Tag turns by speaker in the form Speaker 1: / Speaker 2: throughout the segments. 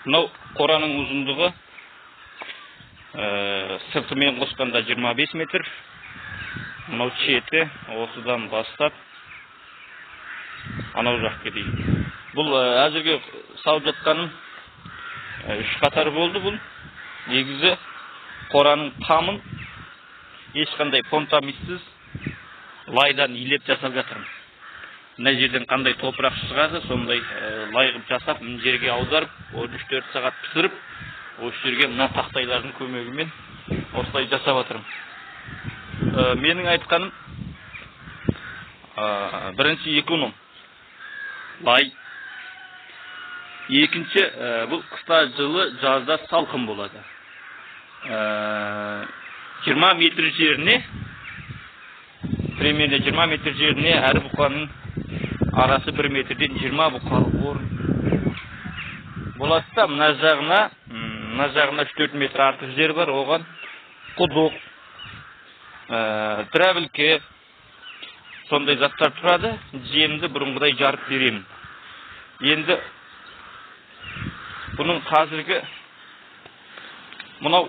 Speaker 1: Мынау қораның ұзындығы сыртымен қосқанда 25 метр. Мынау шеті осыдан бастап анау жаққа дейін. Бұл әзірге салып жатқаным 3 қатар болды. Бұл негізі қораның тамын ешқандай фундаментсіз лайдан илеп жасап жатырмын. Мына жерден қандай топырақ шығады, сондай лайғып жасап, мына жерге аударып, 3-4 сағат пісіріп, осы жерге мына тақтайлардың көмегімен осылай жасап жатырмын. Менің айтқаным бірінші эконом лай. Екінші, бұл қыста жылы, жазда салқын болады. 20 метр жеріне, примерно 20 метр жеріне әр бұқаның арасы 1 метрден 20 бұқалық орын болады да, мына жағына 3-4 метр артық жер бар, оған құдық, тірәбілке, сондай заттар тұрады. Жемді бұрынғыдай жарып беремін. Енді бұның қазіргі мынау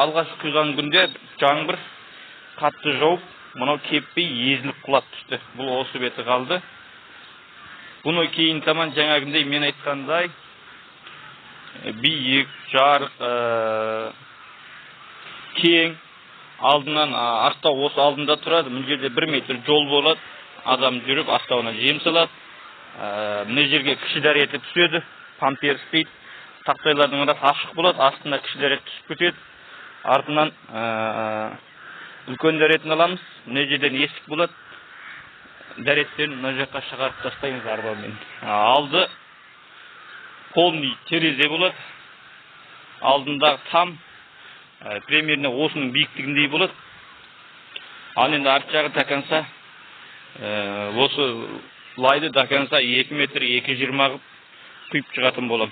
Speaker 1: алғаш құйған күнде жаңбыр қатты жауып, мынау кеппей езіліп құлап түсті. Бұл осы беті қалды. Бұны кейін таман жаңағындай мен айтқандай биік, жарық, кең, алдынан астау осы алдында тұрады. Мына жерде 1 метр жол болады. Адам жүріп астауына жем салады. Мына жерге кіші дәреті түседі. Памперс дейді. Тақтайлардың арасы ашық болады. Астына кіші дәрет түсіп кетеді. Артынан үлкен дәретін аламыз. Мына жерден есік болады. Дәреттерін мына жаққа шығарып тастаймыз арбамен. Алды полный терезе болады. Алдындағы там примерно осының биіктігіндей болады. Ал енді арт жағы тақанса, осы лайды тақанса 2 метр 2,20 қып құйып шығатын болам.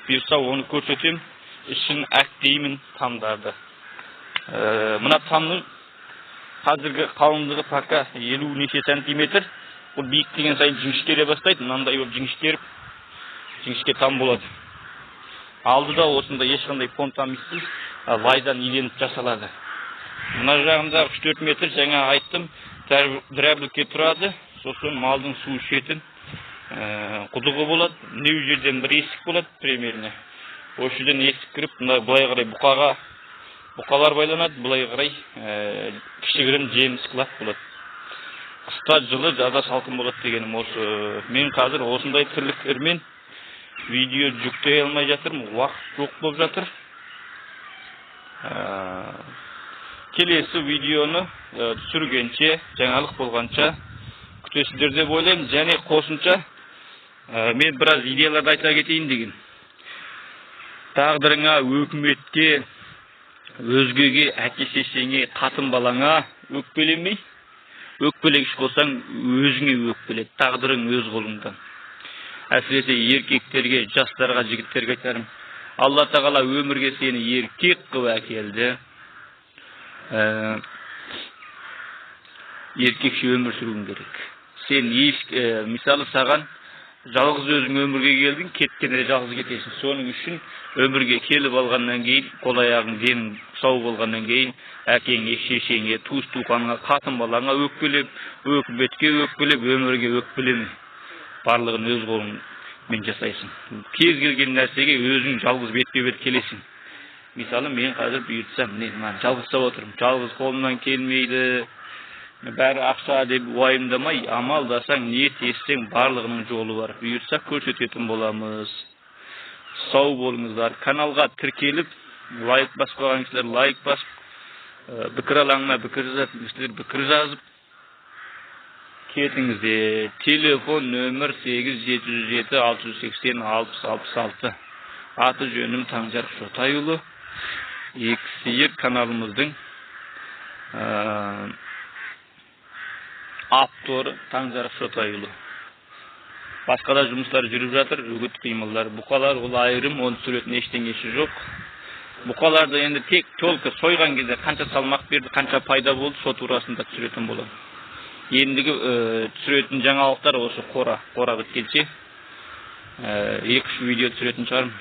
Speaker 1: Бұйырса оны көрсетем. Ішін әктеймін тамдарды. Мына тамның қазіргі қалыңдығы пока 50 неше сантиметр. Бұл биіктеген сайын жіңішкере бастайды. Мынандай болып жіңішке там болады. Алдыда осында ешқандай фундаментсіз лайдан иленіп жасалады. Мына жағында 3-4 метр жаңа айттым, дірәбілке тұрады. Сосын малдың су ішетін құдығы болады. Мына жерден бір есік болады примерно. Осы жерден есік кіріп, былай қарай бұқалар байланады, былай қарай кішігірім жем сықлап болады. Қыста жылы, жазда салқын болады дегенім осы. Мен қазір осындай тірліктермен видео жүктей алмай жатырмын, уақыт жоқ болып жатыр. Келесі видеоны түсіргенше, жаңалық болғанша күтесіздер деп ойлаймын. Және қосымша мен біраз идеяларды айта кетейін деген. Тағдырыңа, өкіметке, өзгеге, әке-шешеңе, қатын балаңа өкпелемей, өкпелегіш болсаң өзіңе өкпелет. Тағдырың өз қолыңдан. Әсіресе еркектерге, жастарға, жігіттерге айтарым. Алла тағала өмірге сені еркек қылып әкелді. Еркекше өмір сүруің керек. Сен мысалы саған жалғыз өзің өмірге келдің, кеткенде жалғыз кетесің. Соның үшін өмірге келіп алғаннан кейін, қол аяғың денің сау болғаннан кейін, әкеңе, шешеңе, туыс-туғанға, қатын балаңа өкпелеп, өкіметке өкпелеп, өмірге өкпелеме. Барлығын өз қолыңмен жасайсың. Кез келген нәрсеге өзің жалғыз бетпе-бет келесің. Мысалы, мен қазір бұйыртсам, жалғыз сап отырмын. Жалғыз қолымнан келмейді. Бәрі ақша деп уайымдамай, амалдасаң, ниет етсең, барлығының жолы бар. Бұйырса көрсететін боламыз. Сау болыңыздар. Каналға тіркеліп, лайк баспаған кісілер лайк басып, пікір алаңына пікір жазып кетіңізде. Телефон нөмір 8707-680-6066. Аты жөнім Таңжарық Шотайұлы. Екісиер каналымыздың авторы Таңжарық Шотайұлы. Басқа да жұмыстар жүріп жатыр, үгіт қимылдар. Бұқалар ол айырым, оны түсіретін ештеңесі жоқ. Бұқаларды енді тек толқы сойған кезде қанша салмақ берді, қанша пайда болды, со турасында түсіретін болады. Ендігі түсіретін жаңалықтар осы қора біткенше 2-3 видео түсіретін шығармын.